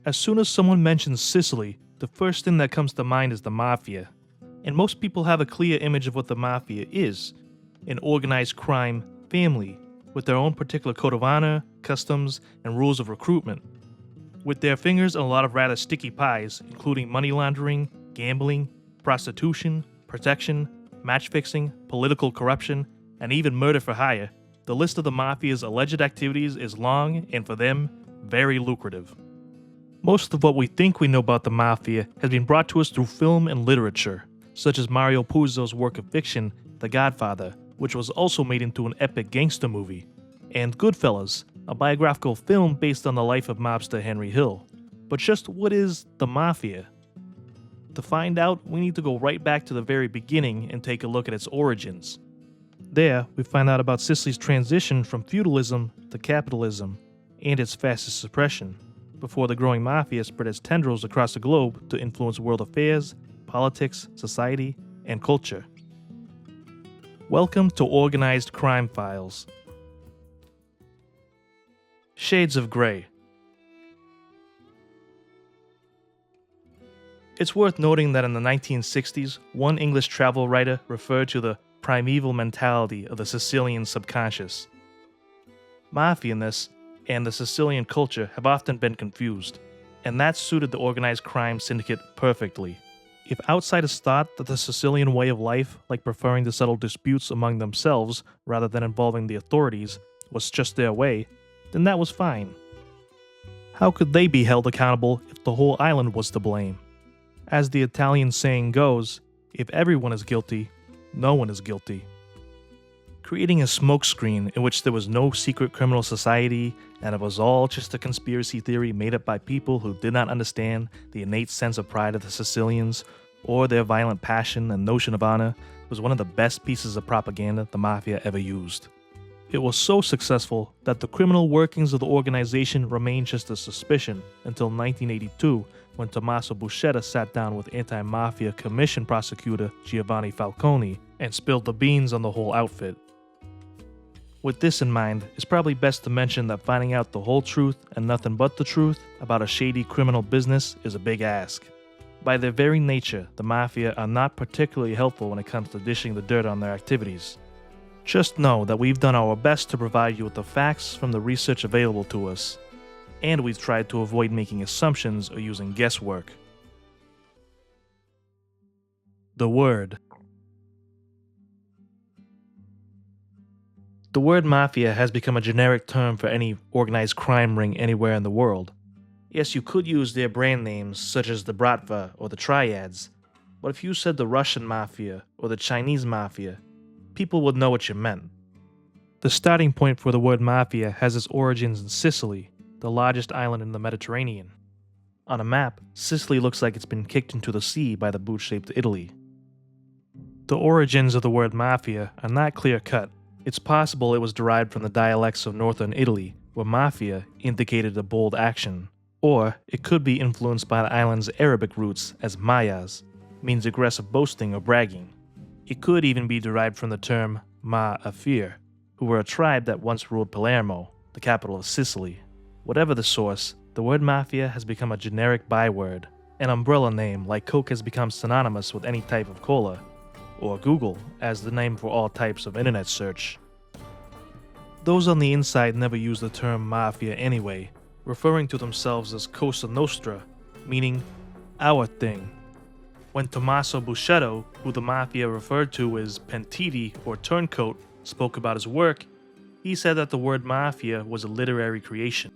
As soon as someone mentions Sicily, the first thing that comes to mind is the Mafia. And most people have a clear image of what the Mafia is: an organized crime family with their own particular code of honor, customs, and rules of recruitment. With their fingers in a lot of rather sticky pies, including money laundering, gambling, prostitution, protection, match fixing, political corruption, and even murder for hire, the list of the Mafia's alleged activities is long and, for them, very lucrative. Most of what we think we know about the Mafia has been brought to us through film and literature, such as Mario Puzo's work of fiction, The Godfather, which was also made into an epic gangster movie, and Goodfellas, a biographical film based on the life of mobster Henry Hill. But just what is the Mafia? To find out, we need to go right back to the very beginning and take a look at its origins. There, we find out about Sicily's transition from feudalism to capitalism, and its fascist suppression, before the growing Mafia spread its tendrils across the globe to influence world affairs, politics, society, and culture. Welcome to Organized Crime Files. Shades of Grey. It's worth noting that in the 1960s, one English travel writer referred to the primeval mentality of the Sicilian subconscious. Mafianess and the Sicilian culture have often been confused, and that suited the organized crime syndicate perfectly. If outsiders thought that the Sicilian way of life, like preferring to settle disputes among themselves rather than involving the authorities, was just their way, then that was fine. How could they be held accountable if the whole island was to blame? As the Italian saying goes, if everyone is guilty, no one is guilty. Creating a smokescreen in which there was no secret criminal society and it was all just a conspiracy theory made up by people who did not understand the innate sense of pride of the Sicilians or their violent passion and notion of honor was one of the best pieces of propaganda the Mafia ever used. It was so successful that the criminal workings of the organization remained just a suspicion until 1982, when Tommaso Buscetta sat down with anti-mafia commission prosecutor Giovanni Falcone and spilled the beans on the whole outfit. With this in mind, it's probably best to mention that finding out the whole truth and nothing but the truth about a shady criminal business is a big ask. By their very nature, the Mafia are not particularly helpful when it comes to dishing the dirt on their activities. Just know that we've done our best to provide you with the facts from the research available to us, and we've tried to avoid making assumptions or using guesswork. The word. The word Mafia has become a generic term for any organized crime ring anywhere in the world. Yes, you could use their brand names, such as the Bratva or the Triads, but if you said the Russian Mafia or the Chinese Mafia, people would know what you meant. The starting point for the word Mafia has its origins in Sicily, the largest island in the Mediterranean. On a map, Sicily looks like it's been kicked into the sea by the boot-shaped Italy. The origins of the word Mafia are not clear-cut. It's possible it was derived from the dialects of northern Italy, where mafia indicated a bold action, or it could be influenced by the island's Arabic roots, as mayas means aggressive boasting or bragging. It could even be derived from the term Ma-Afir, who were a tribe that once ruled Palermo, the capital of Sicily. Whatever the source, the word mafia has become a generic byword, an umbrella name like Coke has become synonymous with any type of cola, or Google as the name for all types of internet search. Those on the inside never use the term mafia anyway, referring to themselves as Cosa Nostra, meaning our thing. When Tommaso Buscetta, who the Mafia referred to as pentiti or turncoat, spoke about his work, he said that the word Mafia was a literary creation.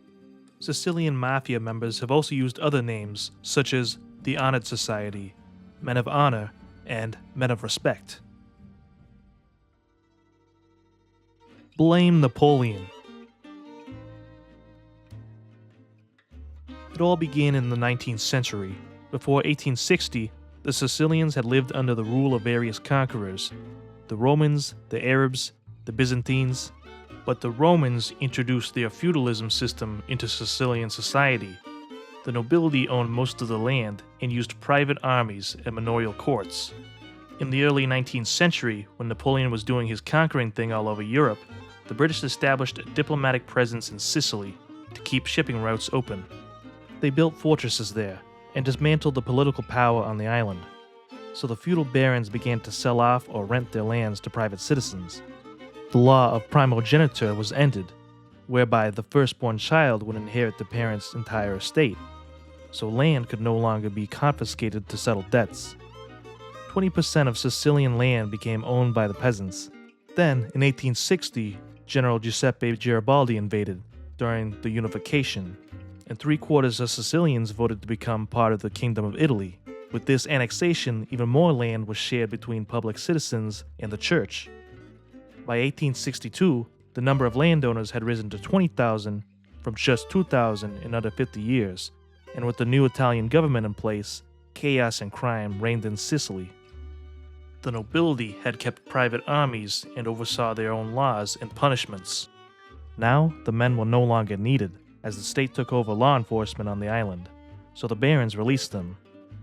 Sicilian Mafia members have also used other names, such as the Honored Society, Men of Honor, and Men of Respect. Blame Napoleon. It all began in the 19th century. Before 1860, the Sicilians had lived under the rule of various conquerors, the Romans, the Arabs, the Byzantines, but the Romans introduced their feudalism system into Sicilian society. The nobility owned most of the land and used private armies and manorial courts. In the early 19th century, when Napoleon was doing his conquering thing all over Europe, the British established a diplomatic presence in Sicily to keep shipping routes open. They built fortresses there and dismantled the political power on the island. So the feudal barons began to sell off or rent their lands to private citizens. The law of primogeniture was ended, whereby the firstborn child would inherit the parents' entire estate, so land could no longer be confiscated to settle debts. 20% of Sicilian land became owned by the peasants. Then, in 1860, General Giuseppe Garibaldi invaded during the unification, and 3/4 of Sicilians voted to become part of the Kingdom of Italy. With this annexation, even more land was shared between public citizens and the church. By 1862, the number of landowners had risen to 20,000 from just 2,000 in under 50 years, and with the new Italian government in place, chaos and crime reigned in Sicily. The nobility had kept private armies and oversaw their own laws and punishments. Now, the men were no longer needed, as the state took over law enforcement on the island, so the barons released them.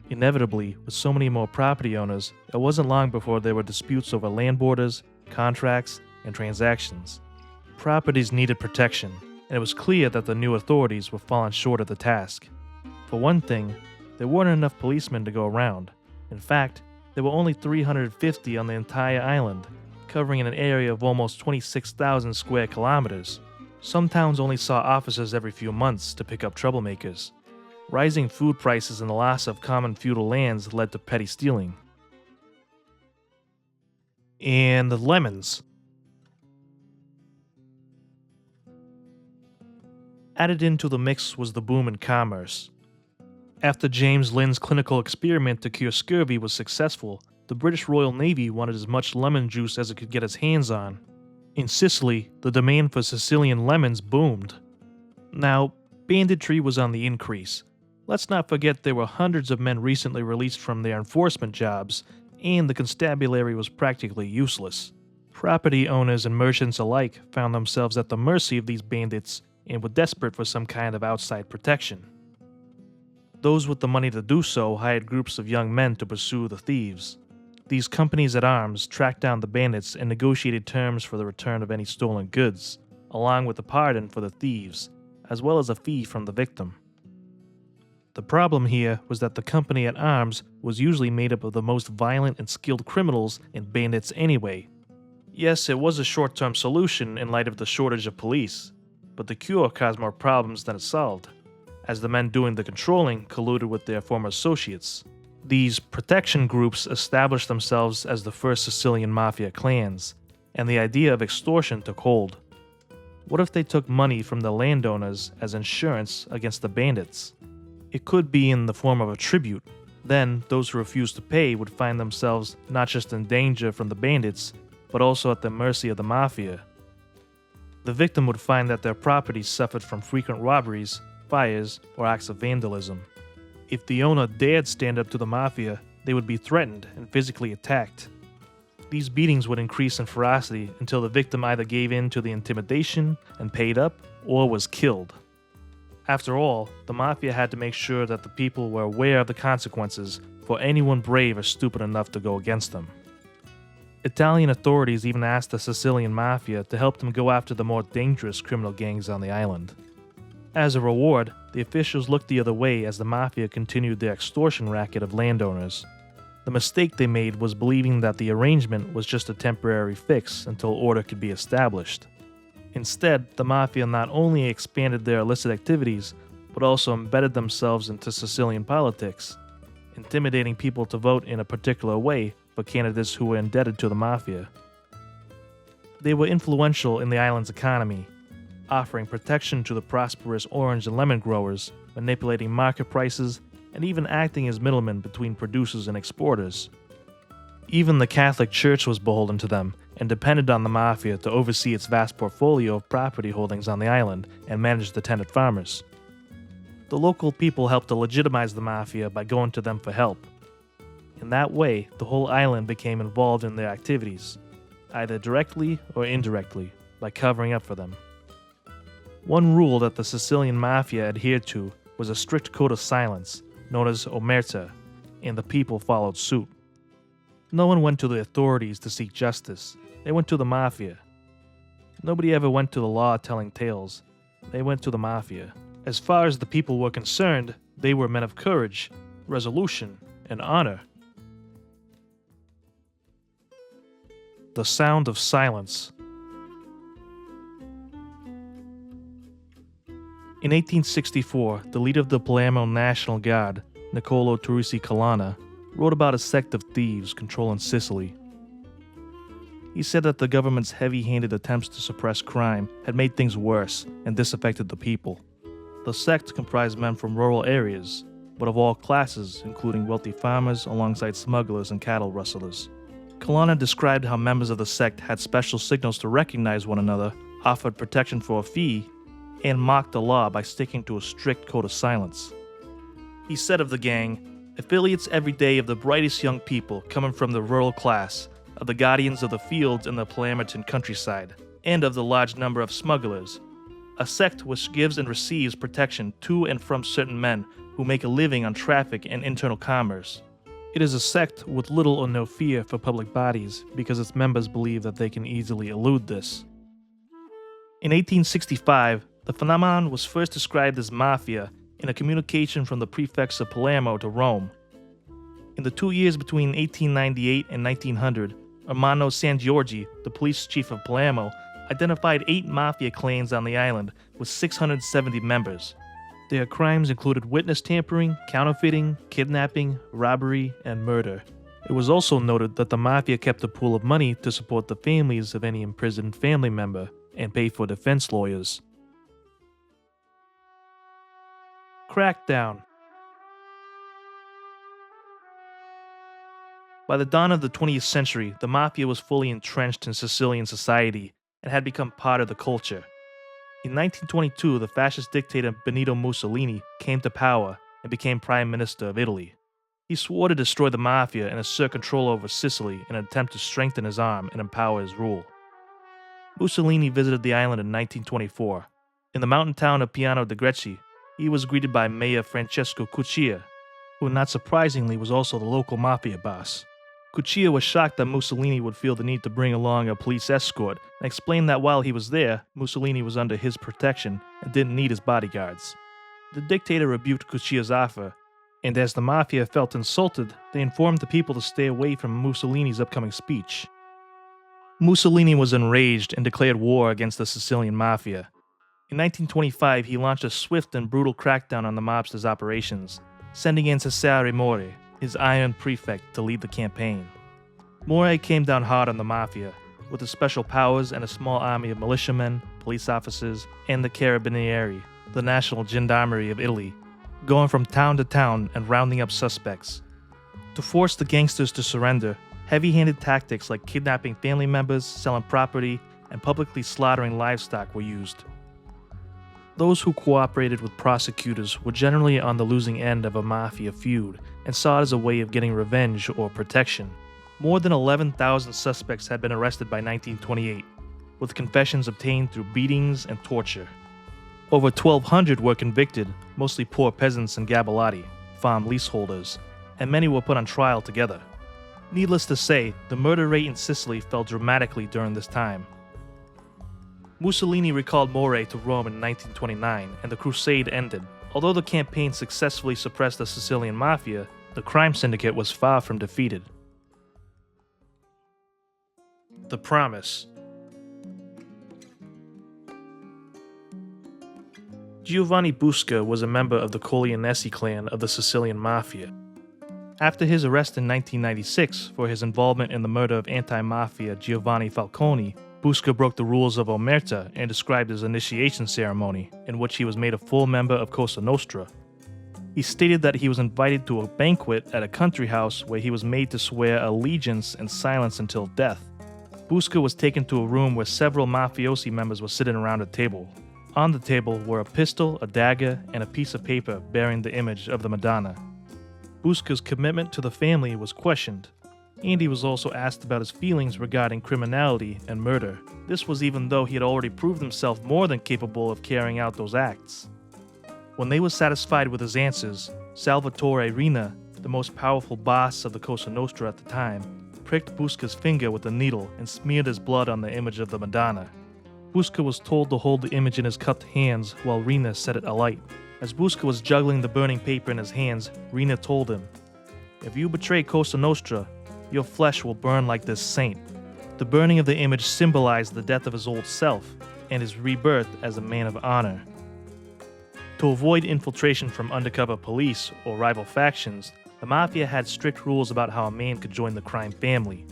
Inevitably, with so many more property owners, it wasn't long before there were disputes over land borders, contracts, and transactions. Properties needed protection, and it was clear that the new authorities were falling short of the task. For one thing, there weren't enough policemen to go around. In fact, there were only 350 on the entire island, covering an area of almost 26,000 square kilometers. Some towns only saw officers every few months to pick up troublemakers. Rising food prices and the loss of common feudal lands led to petty stealing. And the lemons. Added into the mix was the boom in commerce. After James Linn's clinical experiment to cure scurvy was successful, the British Royal Navy wanted as much lemon juice as it could get its hands on. In Sicily, the demand for Sicilian lemons boomed. Now, banditry was on the increase. Let's not forget there were hundreds of men recently released from their enforcement jobs, and the constabulary was practically useless. Property owners and merchants alike found themselves at the mercy of these bandits and were desperate for some kind of outside protection. Those with the money to do so hired groups of young men to pursue the thieves. These companies at arms tracked down the bandits and negotiated terms for the return of any stolen goods, along with a pardon for the thieves, as well as a fee from the victim. The problem here was that the company at arms was usually made up of the most violent and skilled criminals and bandits anyway. Yes, it was a short-term solution in light of the shortage of police, but the cure caused more problems than it solved, as the men doing the controlling colluded with their former associates. These protection groups established themselves as the first Sicilian Mafia clans, and the idea of extortion took hold. What if they took money from the landowners as insurance against the bandits? It could be in the form of a tribute. Then, those who refused to pay would find themselves not just in danger from the bandits, but also at the mercy of the Mafia. The victim would find that their properties suffered from frequent robberies, fires, or acts of vandalism. If the owner dared stand up to the Mafia, they would be threatened and physically attacked. These beatings would increase in ferocity until the victim either gave in to the intimidation and paid up, or was killed. After all, the Mafia had to make sure that the people were aware of the consequences for anyone brave or stupid enough to go against them. Italian authorities even asked the Sicilian Mafia to help them go after the more dangerous criminal gangs on the island. As a reward, the officials looked the other way as the Mafia continued their extortion racket of landowners. The mistake they made was believing that the arrangement was just a temporary fix until order could be established. Instead, the Mafia not only expanded their illicit activities, but also embedded themselves into Sicilian politics, intimidating people to vote in a particular way for candidates who were indebted to the Mafia. They were influential in the island's economy, offering protection to the prosperous orange and lemon growers, manipulating market prices, and even acting as middlemen between producers and exporters. Even the Catholic Church was beholden to them and depended on the Mafia to oversee its vast portfolio of property holdings on the island and manage the tenant farmers. The local people helped to legitimize the Mafia by going to them for help. In that way, the whole island became involved in their activities, either directly or indirectly, by covering up for them. One rule that the Sicilian Mafia adhered to was a strict code of silence, known as omerta, and the people followed suit. No one went to the authorities to seek justice. They went to the Mafia. Nobody ever went to the law telling tales. They went to the Mafia. As far as the people were concerned, they were men of courage, resolution, and honor. The sound of silence. In 1864, the leader of the Palermo National Guard, Niccolò Turrisi Colonna, wrote about a sect of thieves controlling Sicily. He said that the government's heavy-handed attempts to suppress crime had made things worse and disaffected the people. The sect comprised men from rural areas, but of all classes, including wealthy farmers alongside smugglers and cattle rustlers. Colonna described how members of the sect had special signals to recognize one another, offered protection for a fee, and mocked the law by sticking to a strict code of silence. He said of the gang, affiliates every day of the brightest young people coming from the rural class, of the guardians of the fields in the Palermitan countryside, and of the large number of smugglers, a sect which gives and receives protection to and from certain men who make a living on traffic and internal commerce. It is a sect with little or no fear for public bodies because its members believe that they can easily elude this. In 1865, the phenomenon was first described as Mafia in a communication from the prefects of Palermo to Rome. In the 2 years between 1898 and 1900, Armando Sangiorgi, the police chief of Palermo, identified 8 mafia clans on the island with 670 members. Their crimes included witness tampering, counterfeiting, kidnapping, robbery, and murder. It was also noted that the mafia kept a pool of money to support the families of any imprisoned family member and pay for defense lawyers. Crackdown. By the dawn of the 20th century, the mafia was fully entrenched in Sicilian society and had become part of the culture. In 1922, the fascist dictator Benito Mussolini came to power and became Prime Minister of Italy. He swore to destroy the mafia and assert control over Sicily in an attempt to strengthen his arm and empower his rule. Mussolini visited the island in 1924. In the mountain town of Piano de Greci, he was greeted by Mayor Francesco Cuccia, who not surprisingly was also the local mafia boss. Cuccia was shocked that Mussolini would feel the need to bring along a police escort and explained that while he was there, Mussolini was under his protection and didn't need his bodyguards. The dictator rebuked Cuccia's offer, and as the mafia felt insulted, they informed the people to stay away from Mussolini's upcoming speech. Mussolini was enraged and declared war against the Sicilian mafia. In 1925, he launched a swift and brutal crackdown on the mobsters' operations, sending in Cesare More, his iron prefect, to lead the campaign. More came down hard on the mafia, with his special powers and a small army of militiamen, police officers, and the Carabinieri, the national gendarmerie of Italy, going from town to town and rounding up suspects. To force the gangsters to surrender, heavy-handed tactics like kidnapping family members, selling property, and publicly slaughtering livestock were used. Those who cooperated with prosecutors were generally on the losing end of a mafia feud and saw it as a way of getting revenge or protection. More than 11,000 suspects had been arrested by 1928, with confessions obtained through beatings and torture. Over 1,200 were convicted, mostly poor peasants and gabellati, farm leaseholders, and many were put on trial together. Needless to say, the murder rate in Sicily fell dramatically during this time. Mussolini recalled More to Rome in 1929, and the crusade ended. Although the campaign successfully suppressed the Sicilian mafia, the crime syndicate was far from defeated. The Promise. Giovanni Busca was a member of the Corleonesi clan of the Sicilian mafia. After his arrest in 1996 for his involvement in the murder of anti-mafia Giovanni Falcone, Busca broke the rules of Omerta and described his initiation ceremony, in which he was made a full member of Cosa Nostra. He stated that he was invited to a banquet at a country house where he was made to swear allegiance and silence until death. Busca was taken to a room where several mafiosi members were sitting around a table. On the table were a pistol, a dagger, and a piece of paper bearing the image of the Madonna. Busca's commitment to the family was questioned, and he was also asked about his feelings regarding criminality and murder. This was even though he had already proved himself more than capable of carrying out those acts. When they were satisfied with his answers, Salvatore Rina, the most powerful boss of the Cosa Nostra at the time, pricked Busca's finger with a needle and smeared his blood on the image of the Madonna. Busca was told to hold the image in his cupped hands while Rina set it alight. As Busca was juggling the burning paper in his hands, Rina told him, "If you betray Cosa Nostra, your flesh will burn like this saint." The burning of the image symbolized the death of his old self and his rebirth as a man of honor. To avoid infiltration from undercover police or rival factions, the Mafia had strict rules about how a man could join the crime family.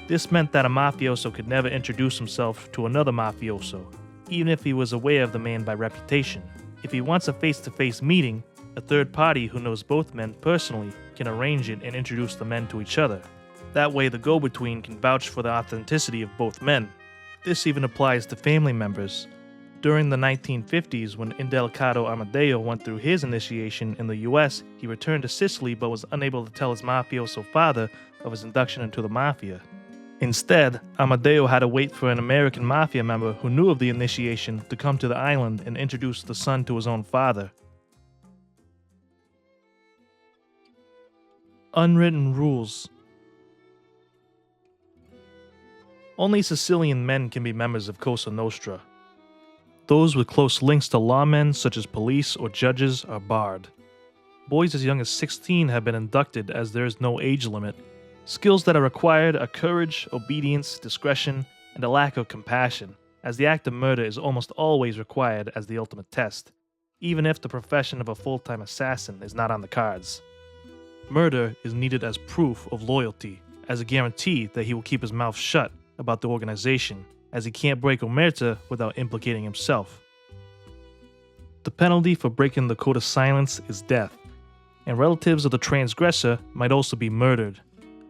This meant that a mafioso could never introduce himself to another mafioso, even if he was aware of the man by reputation. If he wants a face-to-face meeting, a third party who knows both men personally can arrange it and introduce the men to each other. That way the go-between can vouch for the authenticity of both men. This even applies to family members. During the 1950s, when Indelicado Amadeo went through his initiation in the US, he returned to Sicily but was unable to tell his mafioso father of his induction into the Mafia. Instead, Amadeo had to wait for an American Mafia member who knew of the initiation to come to the island and introduce the son to his own father. Unwritten Rules. Only Sicilian men can be members of Cosa Nostra. Those with close links to lawmen such as police or judges are barred. Boys as young as 16 have been inducted as there is no age limit. Skills that are required are courage, obedience, discretion, and a lack of compassion, as the act of murder is almost always required as the ultimate test, even if the profession of a full-time assassin is not on the cards. Murder is needed as proof of loyalty, as a guarantee that he will keep his mouth shut about the organization, as he can't break omerta without implicating himself. The penalty for breaking the code of silence is death, and relatives of the transgressor might also be murdered.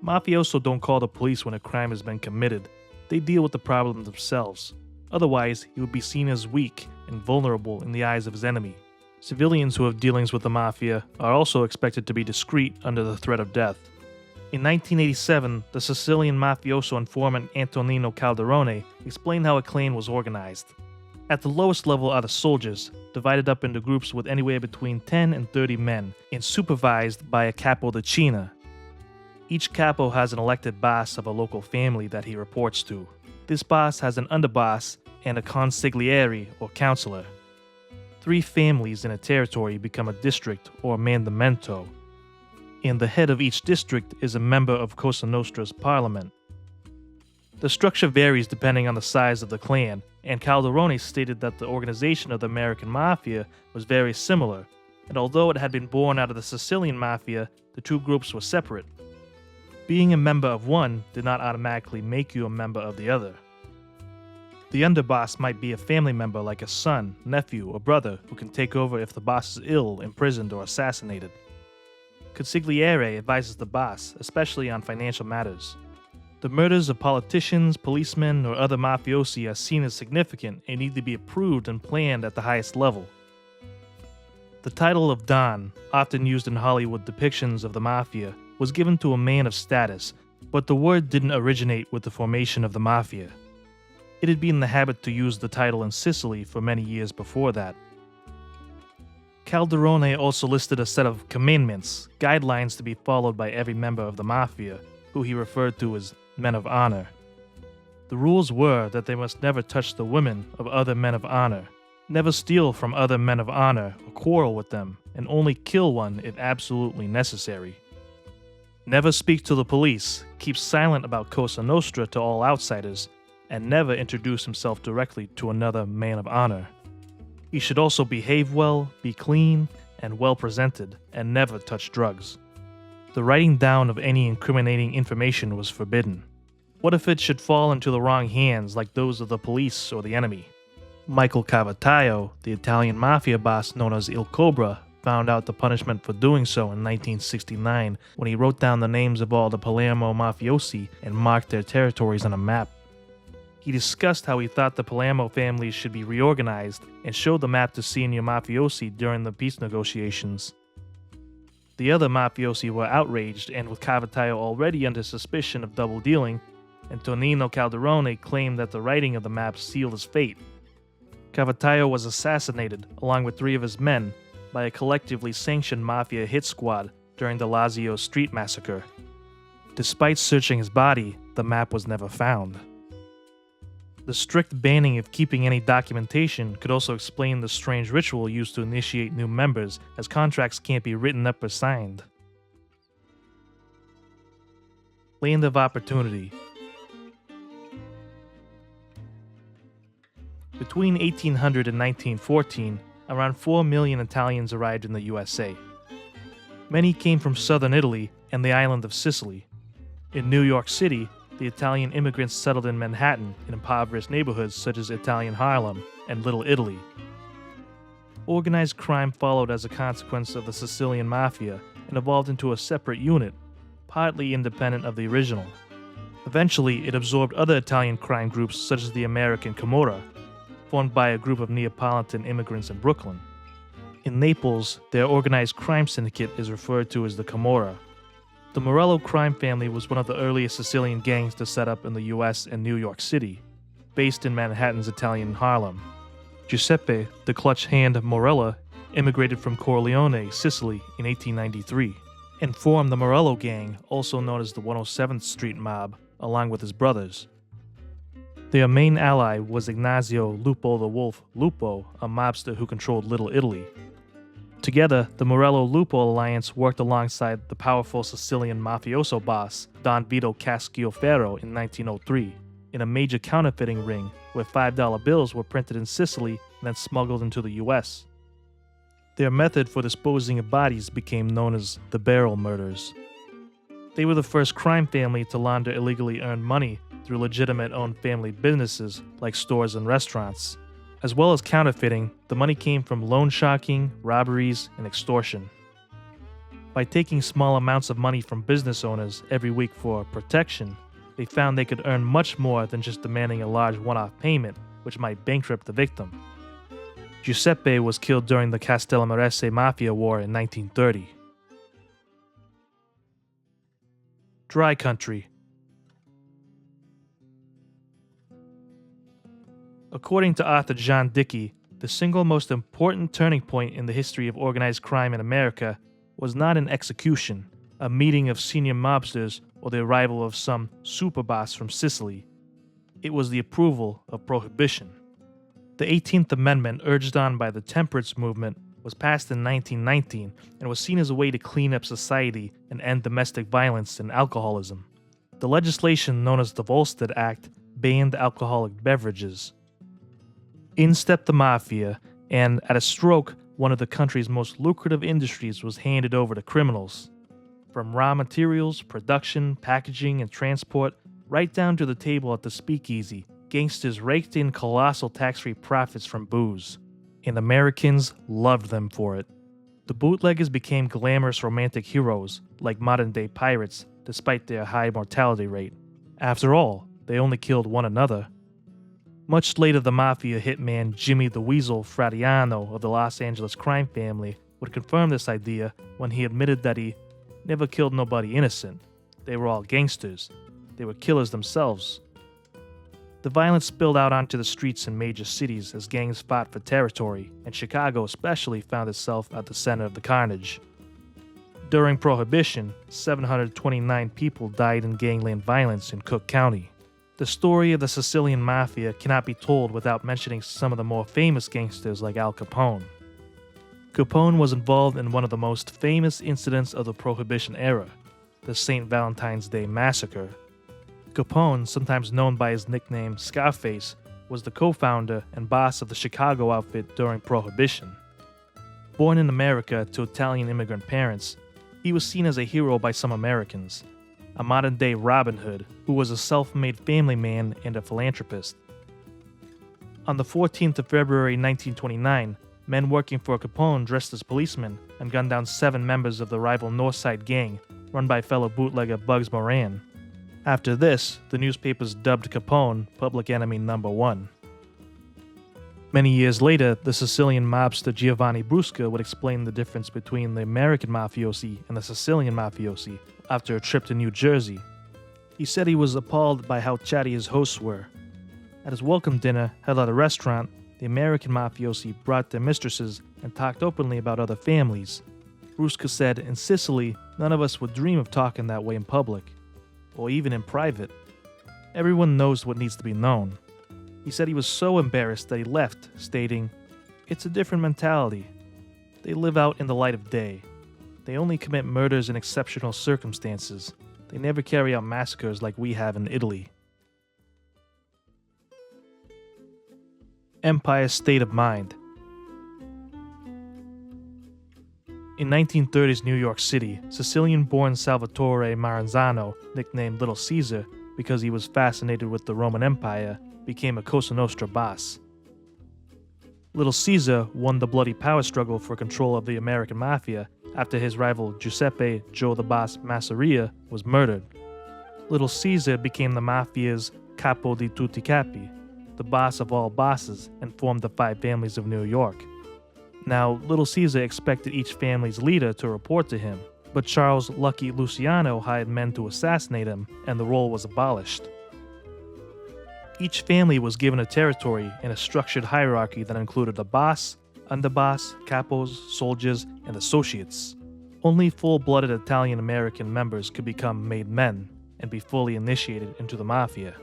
Mafioso don't call the police when a crime has been committed. They deal with the problem themselves. Otherwise, he would be seen as weak and vulnerable in the eyes of his enemy. Civilians who have dealings with the Mafia are also expected to be discreet under the threat of death. In 1987, the Sicilian mafioso informant Antonino Calderone explained how a clan was organized. At the lowest level are the soldiers, divided up into groups with anywhere between 10 and 30 men, and supervised by a capo di cina. Each capo has an elected boss of a local family that he reports to. This boss has an underboss and a consigliere or counselor. 3 families in a territory become a district or mandamento, and the head of each district is a member of Cosa Nostra's parliament. The structure varies depending on the size of the clan, and Calderone stated that the organization of the American Mafia was very similar, and although it had been born out of the Sicilian Mafia, the two groups were separate. Being a member of one did not automatically make you a member of the other. The underboss might be a family member like a son, nephew, or brother who can take over if the boss is ill, imprisoned, or assassinated. Consigliere advises the boss, especially on financial matters. The murders of politicians, policemen, or other mafiosi are seen as significant and need to be approved and planned at the highest level. The title of Don, often used in Hollywood depictions of the Mafia, was given to a man of status, but the word didn't originate with the formation of the Mafia. It had been the habit to use the title in Sicily for many years before that. Calderone also listed a set of commandments, guidelines to be followed by every member of the Mafia, who he referred to as men of honor. The rules were that they must never touch the women of other men of honor, never steal from other men of honor or quarrel with them, and only kill one if absolutely necessary. Never speak to the police, keep silent about Cosa Nostra to all outsiders, and never introduce himself directly to another man of honor. He should also behave well, be clean, and well presented, and never touch drugs. The writing down of any incriminating information was forbidden. What if it should fall into the wrong hands like those of the police or the enemy? Michael Cavataio, the Italian mafia boss known as Il Cobra, found out the punishment for doing so in 1969 when he wrote down the names of all the Palermo mafiosi and marked their territories on a map. He discussed how he thought the Palermo families should be reorganized and showed the map to senior mafiosi during the peace negotiations. The other mafiosi were outraged, and with Cavataio already under suspicion of double dealing, Antonino Calderone claimed that the writing of the map sealed his fate. Cavataio was assassinated, along with 3 of his men, by a collectively sanctioned mafia hit squad during the Lazio street massacre. Despite searching his body, the map was never found. The strict banning of keeping any documentation could also explain the strange ritual used to initiate new members, as contracts can't be written up or signed. Land of Opportunity. Between 1800 and 1914, around 4 million Italians arrived in the USA. Many came from southern Italy and the island of Sicily. In New York City, the Italian immigrants settled in Manhattan in impoverished neighborhoods such as Italian Harlem and Little Italy. Organized crime followed as a consequence of the Sicilian Mafia and evolved into a separate unit, partly independent of the original. Eventually, it absorbed other Italian crime groups such as the American Camorra, formed by a group of Neapolitan immigrants in Brooklyn. In Naples, their organized crime syndicate is referred to as the Camorra. The Morello crime family was one of the earliest Sicilian gangs to set up in the US and New York City, based in Manhattan's Italian Harlem. Giuseppe, the clutch hand Morella, immigrated from Corleone, Sicily in 1893, and formed the Morello gang, also known as the 107th Street Mob, along with his brothers. Their main ally was Ignazio Lupo the Wolf Lupo, a mobster who controlled Little Italy. Together, the Morello-Lupo alliance worked alongside the powerful Sicilian mafioso boss, Don Vito Cascioferro, in 1903, in a major counterfeiting ring where $5 bills were printed in Sicily and then smuggled into the US. Their method for disposing of bodies became known as the barrel murders. They were the first crime family to launder illegally earned money through legitimate owned family businesses like stores and restaurants. As well as counterfeiting, the money came from loan sharking, robberies, and extortion. By taking small amounts of money from business owners every week for protection, they found they could earn much more than just demanding a large one-off payment, which might bankrupt the victim. Giuseppe was killed during the Castellamarese Mafia War in 1930. Dry Country. According to author John Dickey, the single most important turning point in the history of organized crime in America was not an execution, a meeting of senior mobsters, or the arrival of some superboss from Sicily. It was the approval of prohibition. The 18th Amendment, urged on by the temperance movement, was passed in 1919 and was seen as a way to clean up society and end domestic violence and alcoholism. The legislation known as the Volstead Act banned alcoholic beverages. In stepped the Mafia, and at a stroke, one of the country's most lucrative industries was handed over to criminals. From raw materials, production, packaging, and transport, right down to the table at the speakeasy, gangsters raked in colossal tax-free profits from booze. And Americans loved them for it. The bootleggers became glamorous romantic heroes, like modern-day pirates, despite their high mortality rate. After all, they only killed one another. Much later, the Mafia hitman Jimmy the Weasel Fradiano of the Los Angeles crime family would confirm this idea when he admitted that he never killed nobody innocent. They were all gangsters. They were killers themselves. The violence spilled out onto the streets in major cities as gangs fought for territory, and Chicago especially found itself at the center of the carnage. During Prohibition, 729 people died in gangland violence in Cook County. The story of the Sicilian Mafia cannot be told without mentioning some of the more famous gangsters like Al Capone. Capone was involved in one of the most famous incidents of the Prohibition era, the St. Valentine's Day Massacre. Capone, sometimes known by his nickname Scarface, was the co-founder and boss of the Chicago outfit during Prohibition. Born in America to Italian immigrant parents, he was seen as a hero by some Americans, a modern-day Robin Hood who was a self-made family man and a philanthropist. On the 14th of February 1929, men working for Capone dressed as policemen and gunned down 7 members of the rival Northside gang, run by fellow bootlegger Bugs Moran. After this, the newspapers dubbed Capone Public Enemy Number 1. Many years later, the Sicilian mobster Giovanni Brusca would explain the difference between the American mafiosi and the Sicilian mafiosi after a trip to New Jersey. He said he was appalled by how chatty his hosts were. At his welcome dinner held at a restaurant, the American mafiosi brought their mistresses and talked openly about other families. Brusca said, "In Sicily, none of us would dream of talking that way in public, or even in private. Everyone knows what needs to be known." He said he was so embarrassed that he left, stating, "It's a different mentality. They live out in the light of day. They only commit murders in exceptional circumstances. They never carry out massacres like we have in Italy." Empire state of mind. In 1930s New York City, Sicilian-born Salvatore Maranzano, nicknamed Little Caesar because he was fascinated with the Roman Empire, became a Cosa Nostra boss. Little Caesar won the bloody power struggle for control of the American Mafia after his rival Giuseppe Joe the Boss Masseria was murdered. Little Caesar became the Mafia's capo di tutti capi, the boss of all bosses, and formed the Five Families of New York. Now, Little Caesar expected each family's leader to report to him, but Charles Lucky Luciano hired men to assassinate him, and the role was abolished. Each family was given a territory and a structured hierarchy that included a boss, underboss, capos, soldiers, and associates. Only full-blooded Italian-American members could become made men and be fully initiated into the Mafia.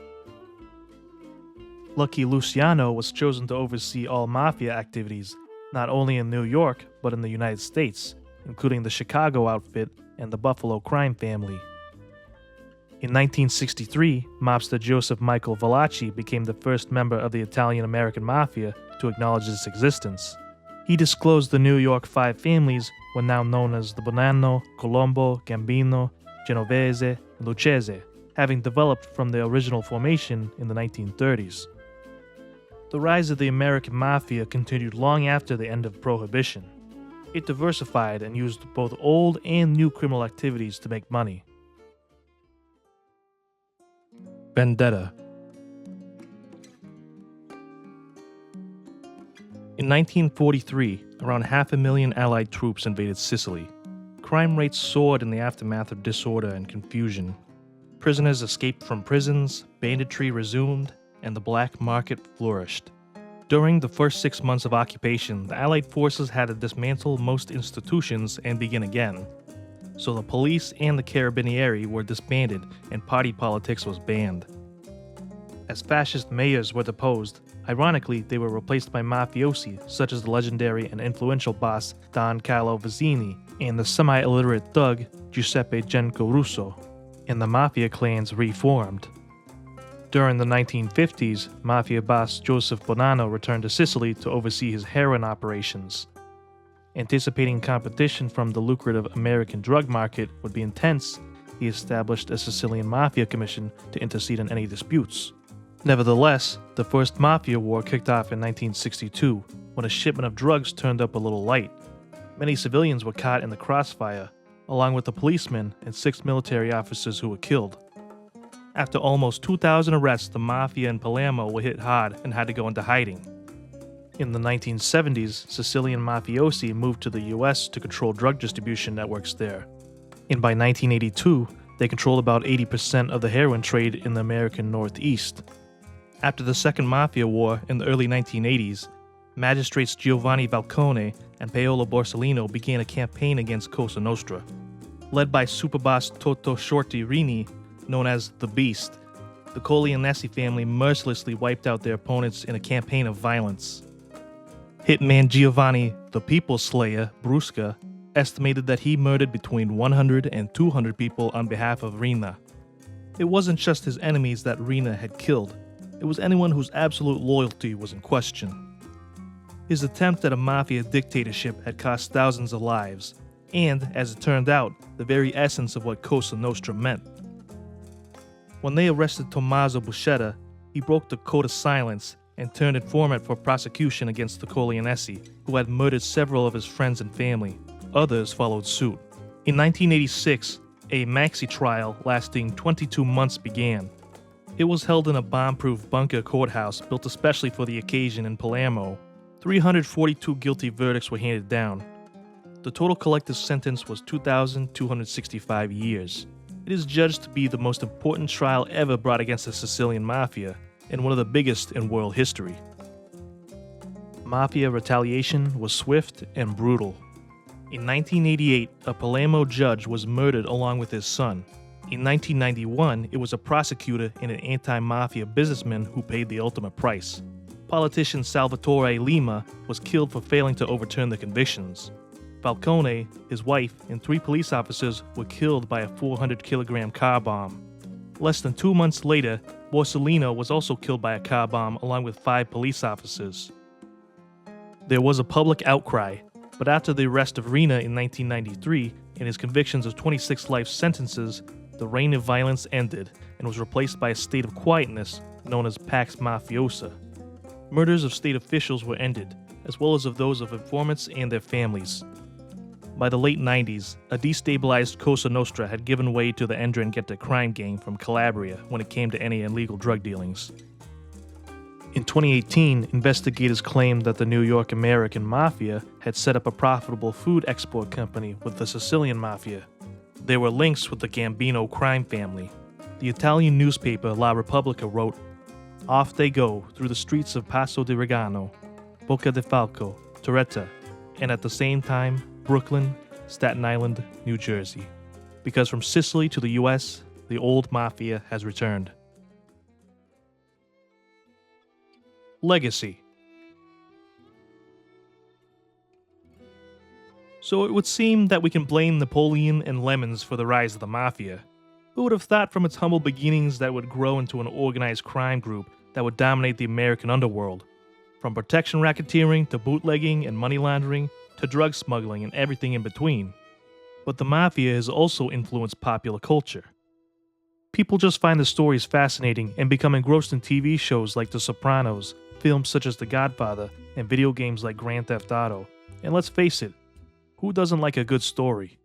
Lucky Luciano was chosen to oversee all Mafia activities, not only in New York, but in the United States, including the Chicago outfit and the Buffalo crime family. In 1963, mobster Joseph Michael Valachi became the first member of the Italian-American Mafia to acknowledge its existence. He disclosed the New York Five Families were now known as the Bonanno, Colombo, Gambino, Genovese, and Lucchese, having developed from the original formation in the 1930s. The rise of the American Mafia continued long after the end of Prohibition. It diversified and used both old and new criminal activities to make money. Vendetta. In 1943, around 500,000 Allied troops invaded Sicily. Crime rates soared in the aftermath of disorder and confusion. Prisoners escaped from prisons, banditry resumed, and the black market flourished. During the first 6 months of occupation, the Allied forces had to dismantle most institutions and begin again. So the police and the carabinieri were disbanded and party politics was banned. As fascist mayors were deposed, ironically they were replaced by mafiosi such as the legendary and influential boss Don Carlo Vizzini and the semi-illiterate thug Giuseppe Genco Russo, and the mafia clans reformed. During the 1950s, mafia boss Joseph Bonanno returned to Sicily to oversee his heroin operations. Anticipating competition from the lucrative American drug market would be intense, he established a Sicilian Mafia Commission to intercede in any disputes. Nevertheless, the first Mafia War kicked off in 1962, when a shipment of drugs turned up a little light. Many civilians were caught in the crossfire, along with the policemen and 6 military officers who were killed. After almost 2,000 arrests, the Mafia in Palermo were hit hard and had to go into hiding. In the 1970s, Sicilian mafiosi moved to the US to control drug distribution networks there. And by 1982, they controlled about 80% of the heroin trade in the American Northeast. After the Second Mafia War in the early 1980s, magistrates Giovanni Falcone and Paolo Borsellino began a campaign against Cosa Nostra. Led by superboss Toto Shorty Rini, known as the Beast, the Corleonesi family mercilessly wiped out their opponents in a campaign of violence. Hitman Giovanni, the People Slayer, Brusca, estimated that he murdered between 100 and 200 people on behalf of Rina. It wasn't just his enemies that Rina had killed, it was anyone whose absolute loyalty was in question. His attempt at a mafia dictatorship had cost thousands of lives, and, as it turned out, the very essence of what Cosa Nostra meant. When they arrested Tommaso Buscetta, he broke the code of silence and turned informant for prosecution against the Corleonesi, who had murdered several of his friends and family. Others followed suit. In 1986, a maxi trial lasting 22 months began. It was held in a bomb-proof bunker courthouse built especially for the occasion in Palermo. 342 guilty verdicts were handed down. The total collective sentence was 2,265 years. It is judged to be the most important trial ever brought against the Sicilian Mafia, and one of the biggest in world history. Mafia retaliation was swift and brutal. In 1988, a Palermo judge was murdered along with his son. In 1991, it was a prosecutor and an anti-mafia businessman who paid the ultimate price. Politician Salvatore Lima was killed for failing to overturn the convictions. Falcone, his wife, and 3 police officers were killed by a 400-kilogram car bomb. Less than 2 months later, Borsellino was also killed by a car bomb along with 5 police officers. There was a public outcry, but after the arrest of Rina in 1993 and his convictions of 26 life sentences, the reign of violence ended and was replaced by a state of quietness known as Pax Mafiosa. Murders of state officials were ended, as well as of those of informants and their families. By the late 90s, a destabilized Cosa Nostra had given way to the 'Ndrangheta crime gang from Calabria when it came to any illegal drug dealings. In 2018, investigators claimed that the New York American Mafia had set up a profitable food export company with the Sicilian Mafia. There were links with the Gambino crime family. The Italian newspaper La Repubblica wrote, "Off they go through the streets of Passo di Regano, Bocca di Falco, Torretta, and at the same time, Brooklyn, Staten Island, New Jersey. Because from Sicily to the US, the old mafia has returned." Legacy. So it would seem that we can blame Napoleon and lemons for the rise of the mafia. Who would have thought from its humble beginnings that it would grow into an organized crime group that would dominate the American underworld? From protection racketeering to bootlegging and money laundering to drug smuggling and everything in between. But the mafia has also influenced popular culture. People just find the stories fascinating and become engrossed in TV shows like The Sopranos, films such as The Godfather, and video games like Grand Theft Auto. And let's face it, who doesn't like a good story?